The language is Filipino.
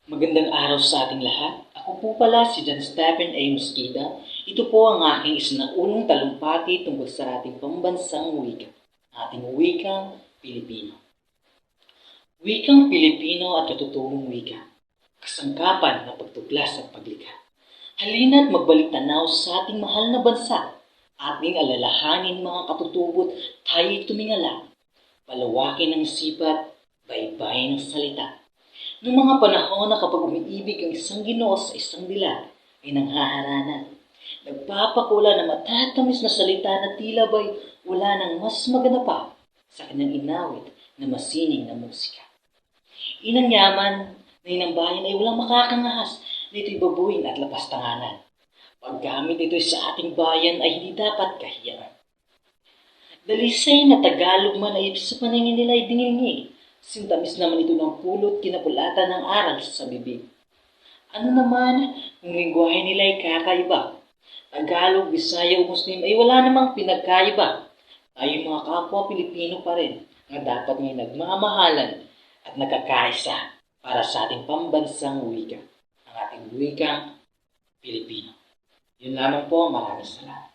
Magandang araw sa ating lahat. Ako po pala si John Stephen A. Mosqueda. Ito po ang aking isinaunang talumpati tungkol sa ating pambansang wika, ating wikang Pilipino. Wikang Pilipino at katutubong wika, kasangkapan ng pagtuklas at paglikha. Halina't magbalik tanaw sa ating mahal na bansa, ating alalahanin mga katutubot, tayo'y tumingala, palawakin ng sipat, baybay ng salita. Noong mga panahon na kapag umiibig ang isang Ginoo sa isang dilag ay nanghaharana, nagpapakula ng matatamis na salita na tila ba'y wala nang mas maganda pa sa kanyang inawit na masining na musika. Inang yaman na inang bayan ay walang makakangahas na ito'y babuin at lapastanganan. Paggamit ito'y sa ating bayan ay hindi dapat kahiyaan. Dalisay na Tagalog man ay sa paningin nila ay dingilngig. Sintamis naman ito ng pulot kinapulatan ng aral sa bibig. Ano naman kung lingwahe nila ay kakaiba? Tagalog, Bisaya o Muslim ay wala namang pinagkaiba. Tayo mga kapwa Pilipino pa rin na dapat ngayon nagmamahalan at nagkakaisa para sa ating pambansang wika, ang ating wikang Pilipino. Yun lamang po, maraming salamat.